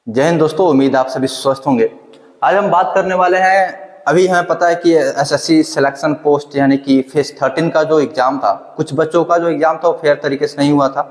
जय हिंद दोस्तों, उम्मीद आप सभी स्वस्थ होंगे। आज हम बात करने वाले हैं, अभी हमें पता है कि एसएससी सिलेक्शन पोस्ट यानी कि फेज 13 का जो एग्जाम था, कुछ बच्चों का जो एग्जाम था वो फेयर तरीके से नहीं हुआ था।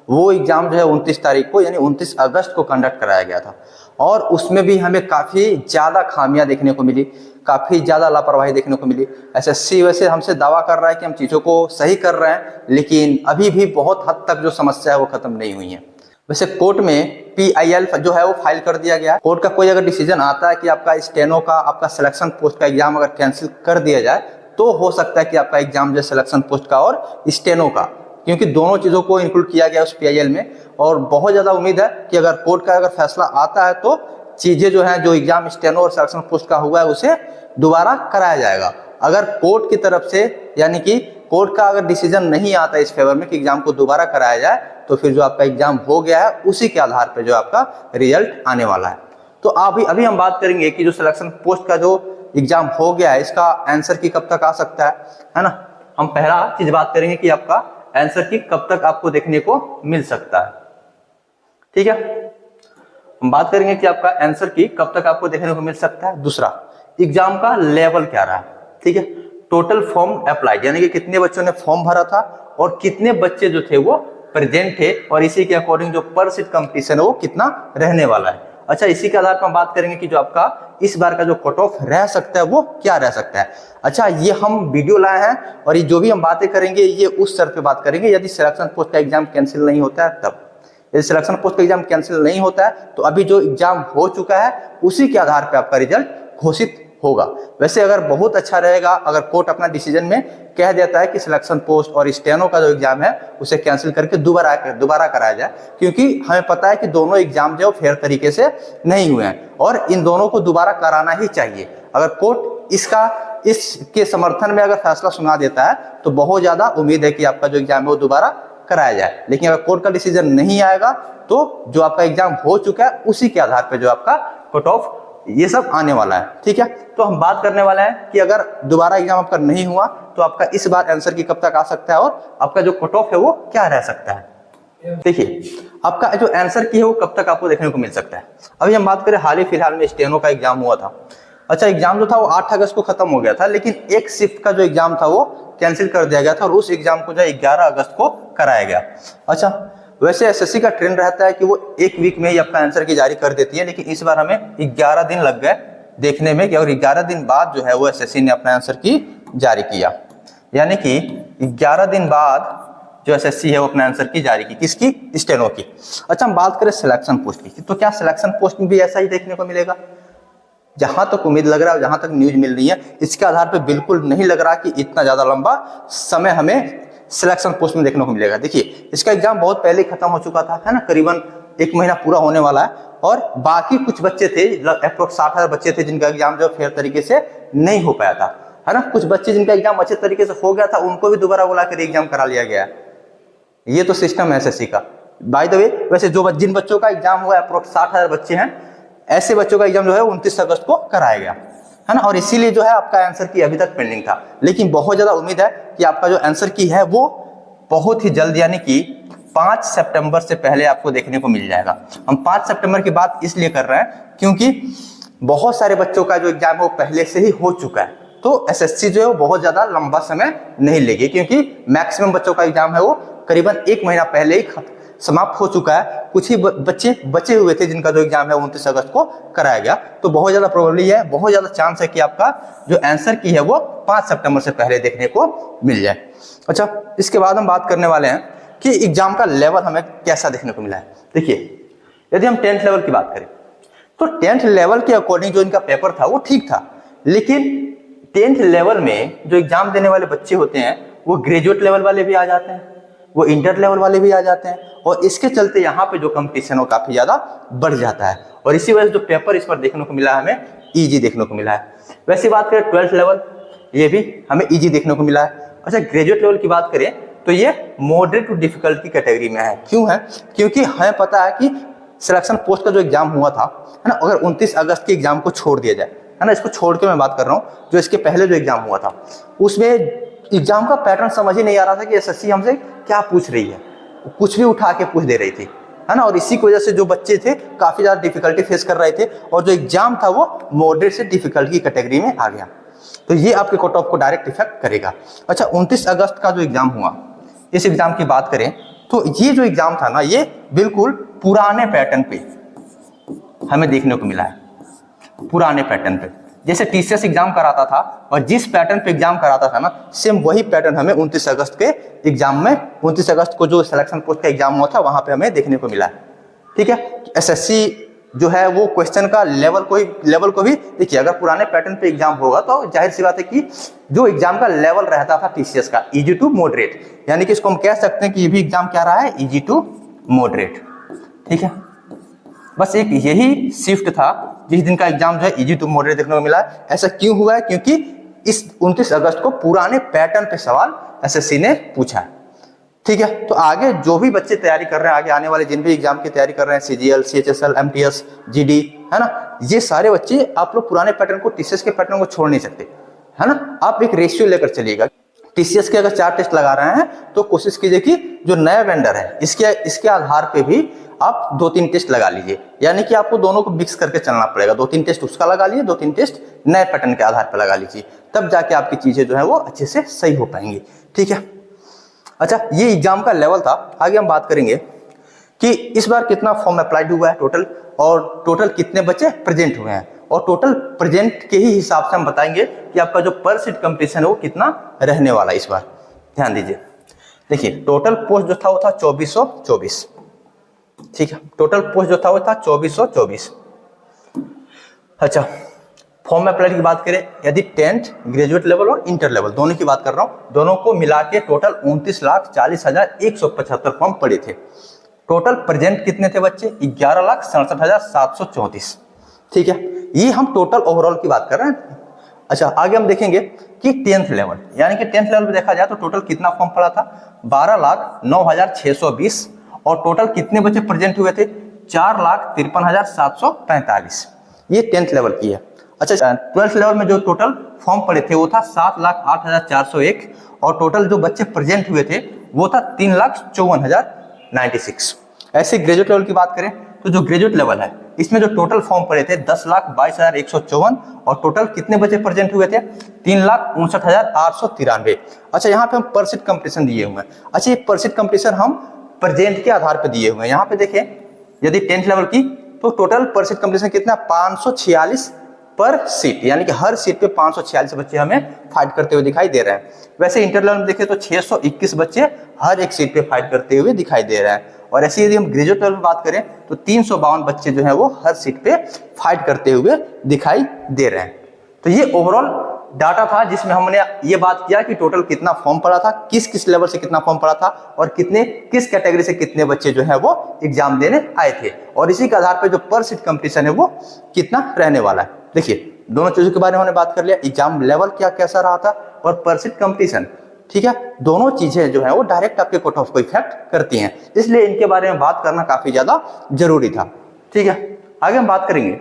वो एग्जाम जो है 29 तारीख को यानी 29 अगस्त को कंडक्ट कराया गया था और उसमें भी हमें काफ़ी ज़्यादा खामियां देखने को मिली, काफ़ी ज़्यादा लापरवाही देखने को मिली। एसएससी वैसे हमसे दावा कर रहा है कि हम चीज़ों को सही कर रहे हैं, लेकिन अभी भी बहुत हद तक जो समस्या है वो खत्म नहीं हुई है। वैसे कोर्ट में PIL जो है वो फाइल कर दिया गया है। कोर्ट का कोई अगर डिसीजन आता है कि आपका स्टेनो का, आपका सिलेक्शन पोस्ट का एग्जाम अगर कैंसिल कर दिया जाए तो हो सकता है कि आपका एग्जाम जो सिलेक्शन पोस्ट का और स्टेनो का, क्योंकि दोनों चीज़ों को इंक्लूड किया गया उस PIL में। और बहुत ज़्यादा उम्मीद है कि अगर कोर्ट का अगर फैसला आता है तो चीज़ें जो है, जो एग्जाम स्टेनो और सिलेक्शन पोस्ट का हुआ है उसे दोबारा कराया जाएगा। अगर कोर्ट की तरफ से यानी कि कोर्ट का अगर डिसीजन नहीं आता इस फेवर में कि एग्जाम को दोबारा कराया जाए, तो फिर जो आपका एग्जाम हो गया है उसी के आधार पर जो आपका रिजल्ट आने वाला है। तो अभी हम बात करेंगे कि जो सिलेक्शन पोस्ट का जो एग्जाम हो गया है इसका आंसर की कब तक आ सकता है ना। हम पहला चीज बात करेंगे कि आपका आंसर की कब तक आपको देखने को मिल सकता है। ठीक है, हम बात करेंगे कि आपका आंसर की कब तक आपको देखने को मिल सकता है। दूसरा, एग्जाम का लेवल क्या रहा है। ठीक है, टोटल फॉर्म अप्लाइड यानी कि कितने बच्चों ने फॉर्म भरा था और कितने बच्चे जो थे वो प्रेजेंट थे, और इसी के अकॉर्डिंग जो पर सीट कंपटीशन है वो कितना रहने वाला है। अच्छा, इसी के आधार पर हम बात करेंगे कि जो आपका इस बार का जो कट ऑफ रह सकता है वो क्या रह सकता है। अच्छा, ये हम वीडियो लाए हैं और ये जो भी हम बातें करेंगे ये उस शर्त पे बात करेंगे यदि सिलेक्शन पोस्ट का एग्जाम कैंसिल नहीं होता है तब। यदि सिलेक्शन पोस्ट का एग्जाम कैंसिल नहीं होता है तो अभी जो एग्जाम हो चुका है उसी के आधार पर आपका रिजल्ट घोषित होगा। वैसे अगर बहुत अच्छा रहेगा अगर कोर्ट अपना डिसीजन में कह देता है कि सिलेक्शन पोस्ट और स्टेनो का जो एग्जाम है उसे कैंसिल करके दोबारा कराया जाए, क्योंकि हमें पता है कि दोनों एग्जाम जो फेयर तरीके से नहीं हुए हैं और इन दोनों को दोबारा कराना ही चाहिए। अगर कोर्ट इसके समर्थन में अगर फैसला सुना देता है तो बहुत ज्यादा उम्मीद है कि आपका जो एग्जाम है वो दोबारा कराया जाए। लेकिन अगर कोर्ट का डिसीजन नहीं आएगा तो जो आपका एग्जाम हो चुका है उसी के आधार पर जो आपका कट ऑफ ये सब आने वाला है। ठीक है, तो हम बात करने वाले हैं कि अगर दोबारा एग्जाम आपका नहीं हुआ तो आपका इस बार आंसर की कब तक आ सकता है और आपका जो कट ऑफ है वो क्या रह सकता है। देखिए, आपका जो आंसर की है वो कब तक आपको देखने को मिल सकता है। अभी हम बात करें हाल ही फिलहाल में स्टेनो का एग्जाम हुआ था। अच्छा, एग्जाम जो था वो 8 अगस्त को खत्म हो गया था, लेकिन एक शिफ्ट का जो एग्जाम था वो कैंसिल कर दिया गया था और उस एग्जाम को जो 11 अगस्त को कराया गया। अच्छा, वैसे एसएससी का ट्रेंड रहता है कि वो एक वीक में ही आपका आंसर की जारी कर देती है, लेकिन इस बार हमें 11 दिन लग गए देखने में कि और 11 दिन बाद जो है वो एसएससी ने अपना आंसर की जारी किया। यानी कि 11 दिन बाद जो एसएससी है वो अपना आंसर की जारी की, किसकी? स्टेनो की। अच्छा, हम बात करें सिलेक्शन पोस्ट की, तो क्या सिलेक्शन पोस्ट में भी ऐसा ही देखने को मिलेगा? जहां तक उम्मीद लग रहा है, जहां तक न्यूज मिल रही है, इसके आधार पर बिल्कुल नहीं लग रहा कि इतना ज्यादा लंबा समय हमें सिलेक्शन पोस्ट में देखने को मिलेगा। देखिए, इसका एग्जाम बहुत पहले ही खत्म हो चुका था, है ना, करीबन 1 महीना पूरा होने वाला है और बाकी कुछ बच्चे थे, अप्रोक्स 60,000 बच्चे थे जिनका एग्जाम जो फेयर तरीके से नहीं हो पाया था, है ना। कुछ बच्चे जिनका एग्जाम अच्छे तरीके से हो गया था उनको भी दोबारा बुला कर एग्जाम करा लिया गया। ये तो सिस्टम है एसएससी का। बाय द वे, वैसे जिन बच्चों का एग्जाम हुआ अप्रोक्स 60,000 बच्चे हैं, ऐसे बच्चों का एग्जाम जो है 29 अगस्त को कराया गया, है ना। और इसीलिए जो है आपका आंसर की अभी तक पेंडिंग था, लेकिन बहुत ज्यादा उम्मीद है कि आपका जो आंसर की है वो बहुत ही जल्द यानी कि 5 सितंबर से पहले आपको देखने को मिल जाएगा। हम 5 सितंबर की बात इसलिए कर रहे हैं क्योंकि बहुत सारे बच्चों का जो एग्जाम है वो पहले से ही हो चुका है, तो एसएससी जो है वो बहुत ज्यादा लंबा समय नहीं लेगी, क्योंकि मैक्सिमम बच्चों का एग्जाम है वो करीबन 1 महीना पहले ही समाप्त हो चुका है। कुछ ही बच्चे बचे हुए थे जिनका जो एग्जाम है 29 अगस्त को कराया गया, तो बहुत ज्यादा प्रोबेबिलिटी है, बहुत ज्यादा चांस है कि आपका जो आंसर की है वो 5 सितंबर से पहले देखने को मिल जाए। अच्छा, इसके बाद हम बात करने वाले हैं कि एग्जाम का लेवल हमें कैसा देखने को मिला है। देखिए, यदि हम 10th लेवल की बात करें तो 10th लेवल के अकॉर्डिंग जो इनका पेपर था वो ठीक था, लेकिन 10th लेवल में जो एग्जाम देने वाले बच्चे होते हैं वो ग्रेजुएट लेवल वाले भी आ जाते हैं, वो इंटर लेवल वाले भी आ जाते हैं, और इसके चलते यहाँ पे जो कंपटीशन हो काफी ज्यादा बढ़ जाता है, और इसी वजह से जो पेपर इस पर देखने को मिला हमें इजी देखने को मिला है। वैसे बात करें 12th लेवल, ये भी हमें इजी देखने को मिला है। अच्छा, ग्रेजुएट लेवल की बात करें तो ये मॉडरेट टू डिफिकल्ट की कैटेगरी में है। क्यों है? क्योंकि हमें पता है कि सिलेक्शन पोस्ट का जो एग्जाम हुआ था, है ना, अगर 29 अगस्त के एग्जाम को छोड़ दिया जाए, है ना, इसको छोड़ के मैं बात कर रहा हूँ, जो इसके पहले जो एग्जाम हुआ था उसमें एग्जाम का पैटर्न समझ ही नहीं आ रहा था कि एसएससी हमसे क्या पूछ रही है, कुछ भी उठा के पूछ दे रही थी, है ना, और इसी की वजह से जो बच्चे थे काफी ज्यादा डिफिकल्टी फेस कर रहे थे और जो एग्जाम था वो मॉडरेट से डिफिकल्ट की कैटेगरी में आ गया। तो ये आपके कट ऑफ को डायरेक्ट इफेक्ट करेगा। अच्छा, 29 अगस्त का जो एग्जाम हुआ, इस एग्जाम की बात करें तो ये जो एग्जाम था ना, ये बिल्कुल पुराने पैटर्न पे हमें देखने को मिला है, पुराने पैटर्न पे। जैसे टीसीएस एग्जाम कराता था और जिस पैटर्न पे एग्जाम कराता था ना, सेम वही पैटर्न हमें 29 अगस्त के एग्जाम में, 29 अगस्त को जो सिलेक्शन पोस्ट का एग्जाम हुआ था वहां पे हमें देखने को मिला है। ठीक है, एसएससी जो है वो क्वेश्चन का लेवल को भी देखिए, अगर पुराने पैटर्न पे एग्जाम होगा तो जाहिर सी बात है कि जो एग्जाम का लेवल रहता था टीसीएस का, इजी टू मॉडरेट, यानी कि इसको हम कह सकते हैं कि ये भी एग्जाम क्या रहा है, इजी टू मॉडरेट। ठीक है, बस एक यही शिफ्ट था जिस दिन का एग्जाम जो है इजी टू मॉडरेट देखने को मिला है। ऐसा क्यों हुआ है? क्योंकि इस 29 अगस्त को पुराने पैटर्न पे सवाल एसएससी ने पूछा है। ठीक है, तो आगे जो भी बच्चे तैयारी कर रहे हैं, आगे आने वाले जिन भी एग्जाम की तैयारी कर रहे हैं, सीजीएल, सीएचएसएल, एमटीएस, जीडी, है ना, ये सारे बच्चे आप लोग पुराने पैटर्न को, टीसीएस के पैटर्न को छोड़ नहीं सकते, है ना। आप एक रेशियो लेकर चलिएगा। टीसीएस के अगर 4 टेस्ट लगा रहे हैं तो कोशिश कीजिए कि जो नया वेंडर है इसके आधार पे भी आप 2-3 टेस्ट लगा लीजिए, यानी कि आपको दोनों को मिक्स करके चलना पड़ेगा। 2-3 टेस्ट उसका लगा लीजिए, 2-3 टेस्ट नए पैटर्न के आधार पर लगा लीजिए, तब जाके आपकी चीजें जो है वो अच्छे से सही हो पाएंगी। ठीक है, अच्छा, ये एग्जाम का लेवल था। आगे हम बात करेंगे कि इस बार कितना फॉर्म अप्लाइड हुआ है टोटल, और टोटल कितने बच्चे प्रेजेंट हुए हैं, और टोटल प्रेजेंट के ही हिसाब से हम बताएंगे कि आपका जो पर सीट कंपटीशन है वो कितना रहने वाला है इस बार। ध्यान दीजिए, देखिए टोटल पोस्ट जो था वो था 2424। ठीक है, टोटल पोस्ट जो था वो था 2424। अच्छा, फॉर्म अप्लाई की बात करें, यदि 10th ग्रेजुएट लेवल और इंटर लेवल दोनों की बात कर रहा हूं, दोनों को मिला के टोटल 29,40,175 फॉर्म पड़े थे। टोटल प्रेजेंट कितने थे बच्चे? 11,67,734। ठीक है, ये हम टोटल ओवरऑल की बात कर रहे हैं। अच्छा, आगे हम देखेंगे कि 10th लेवल, यानी कि 10th लेवल में देखा जाए तो टोटल कितना फॉर्म पड़ा था? 12,09,620, और टोटल कितने बच्चे प्रेजेंट हुए थे? 4,53,745। ये 10th लेवल की है। अच्छा, 12th लेवल में जो टोटल फॉर्म पड़े थे वो था 7,08,401, और टोटल जो बच्चे प्रेजेंट हुए थे वो था 3,54,096। ऐसे ग्रेजुएट लेवल की बात करें तो जो ग्रेजुएट लेवल है इसमें जो टोटल फॉर्म पड़े थे 10,22,154, और टोटल कितने बच्चे प्रेजेंट हुए थे? 3,59,893। अच्छा, यहाँ पे हम पर सीट कंपटीशन दिए हुए हैं। अच्छा, ये पर सीट कंपटीशन हम प्रेजेंट के आधार पर दिए हुए हैं। यहाँ पे देखें, यदि 10th लेवल की तो टोटल पर सीट कंपटीशन कितना? 546 पर सीट, यानी कि हर सीट पे 546 बच्चे हमें फाइट करते हुए दिखाई दे रहे हैं। वैसे इंटर लेवल में देखें तो 621 बच्चे हर एक सीट पे फाइट करते हुए दिखाई दे रहे हैं। और ऐसे यदि हम ग्रेजुएट लेवल में बात करें तो 352 बच्चे जो है वो हर सीट पे फाइट करते हुए दिखाई दे रहे हैं। तो ये ओवरऑल डाटा था जिसमें हमने ये बात किया कि टोटल कितना फॉर्म पड़ा था, किस किस लेवल से कितना फॉर्म पड़ा था, और किस कैटेगरी से कितने बच्चे जो है वो एग्जाम देने आए थे, और इसी के आधार पर जो पर सीट कंपटीशन है वो कितना रहने वाला है। देखिए, दोनों चीजों के बारे में हमने बात कर लिया, एग्जाम लेवल क्या कैसा रहा था और पर सीट कंपटीशन। ठीक है, दोनों चीजें जो है वो डायरेक्ट आपके कट ऑफ को इफेक्ट करती हैं, इसलिए इनके बारे में बात करना काफी ज्यादा जरूरी था। ठीक है, आगे हम बात करेंगे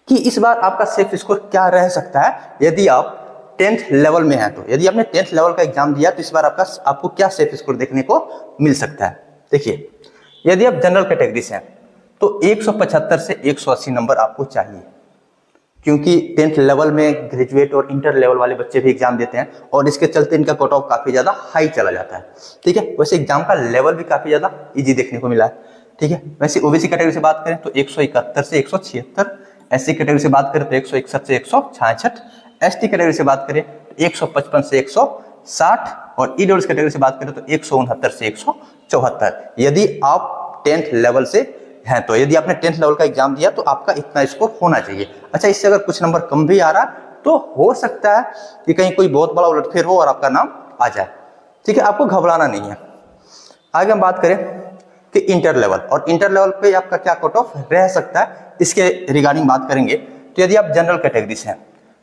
कि इस बार आपका सेफ स्कोर क्या रह सकता है यदि आप 10th लेवल में हैं। तो यदि आपने 10th लेवल का एग्जाम दिया तो इस बार आपको क्या सेफ स्कोर देखने को मिल सकता है? देखिए, यदि आप जनरल कैटेगरी से हैं तो 175 से 180 नंबर आपको चाहिए, क्योंकि 10th लेवल में ग्रेजुएट और इंटर लेवल वाले बच्चे भी एग्जाम देते हैं और इसके चलते इनका कट ऑफ काफी ज्यादा हाई चला जाता है। ठीक है, वैसे एग्जाम का लेवल भी काफी ज्यादा इजी देखने को मिला है। ठीक है, वैसे ओबीसी कैटेगरी से बात करें तो 171 से 176, एससी कैटेगरी से बात करें तो 161 से 166, एसटी कैटेगरी से बात करें तो 155 से 160, और ईडब्ल्यूएस कैटेगरी से बात करें तो 169 से 174। यदि आप 10th लेवल से हैं तो यदि आपने 10th लेवल का एग्जाम दिया तो आपका इतना स्कोर होना चाहिए। अच्छा, इससे अगर कुछ नंबर कम भी आ रहा तो हो सकता है कि कहीं कोई बहुत बड़ा उलटफेर हो और आपका नाम आ जाए। ठीक है, आपको घबराना नहीं है। आगे हम बात करें कि इंटर लेवल, और इंटर लेवल पे आपका क्या कट ऑफ रह सकता है इसके रिगार्डिंग बात करेंगे। तो यदि आप जनरल कैटेगरी से हैं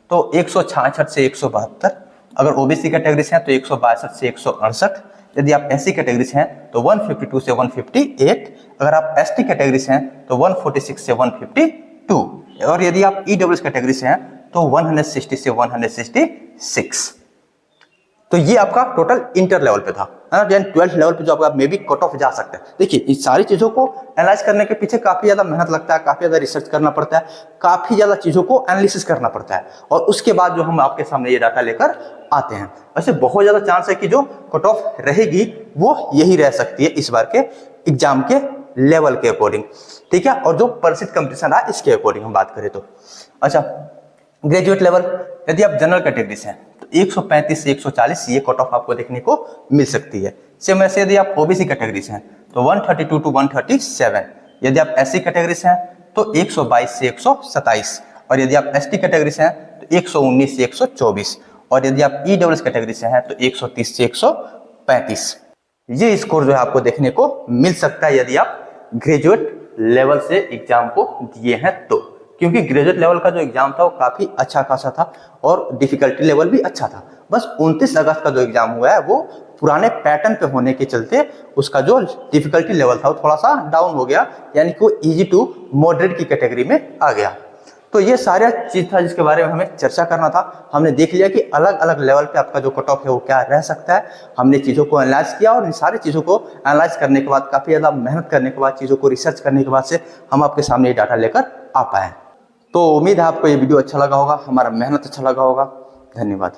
तो 166 से 172, अगर ओबीसी कैटेगरी से हैं तो 162 से 168, यदि आप एससी कैटेगरी से हैं तो 152 से 158, अगर आप एसटी कैटेगरी से हैं तो 146 से 152, और यदि आप ईडब्ल्यूएस कैटेगरी से हैं तो 160 से 166। तो ये आपका टोटल इंटर लेवल पे था, है ना। देन 12th लेवल पे जो आपका मे बी कट ऑफ जा सकता है। देखिए इस सारी चीजों को एनालाइज करने के पीछे काफी ज्यादा मेहनत लगता है, काफी ज्यादा रिसर्च करना पड़ता है, काफी ज्यादा चीजों को एनालिसिस करना पड़ता है, और उसके बाद जो हम आपके सामने ये डाटा लेकर आते हैं। वैसे बहुत ज्यादा चांस है कि जो कट ऑफ रहेगी वो यही रह सकती है इस बार के एग्जाम के लेवल के अकॉर्डिंग, ठीक है। और जो परसेंट कंपटीशन रहा इसके अकॉर्डिंग हम बात करें तो अच्छा, ग्रेजुएट लेवल यदि आप जनरल कैटेगरी से हैं तो 135 से 140 ये कट ऑफ आपको देखने को मिल सकती है। सेम ऐसे यदि आप ओबीसी कैटेगरी से हैं तो 132 टू 137, यदि आप एससी कैटेगरी से हैं तो 122 से 127, और यदि आप एसटी कैटेगरी से हैं तो 119 से 124, और यदि आप ईडब्ल्यूएस कैटेगरी से हैं तो 130 से 135। ये स्कोर जो है आपको देखने को मिल सकता है यदि आप ग्रेजुएट लेवल से एग्जाम को दिए हैं तो, क्योंकि ग्रेजुएट लेवल का जो एग्जाम था वो काफी अच्छा खासा था और डिफिकल्टी लेवल भी अच्छा था। बस 29 अगस्त का जो एग्जाम हुआ है वो पुराने पैटर्न पे होने के चलते उसका जो डिफिकल्टी लेवल था वो थोड़ा सा डाउन हो गया, यानी कि वो इजी टू मॉडरेट की कैटेगरी में आ गया। तो ये सारा चीज था जिसके बारे में हमें चर्चा करना था। हमने देख लिया कि अलग अलग लेवल पे आपका जो कट ऑफ है वो क्या रह सकता है। हमने चीजों को एनालाइज किया और इन सारी चीजों को एनालाइज करने के बाद, काफी ज्यादा मेहनत करने के बाद, चीजों को रिसर्च करने के बाद से हम आपके सामने ये डाटा लेकर आ पाए। तो उम्मीद है आपको ये वीडियो अच्छा लगा होगा, हमारा मेहनत अच्छा लगा होगा। धन्यवाद।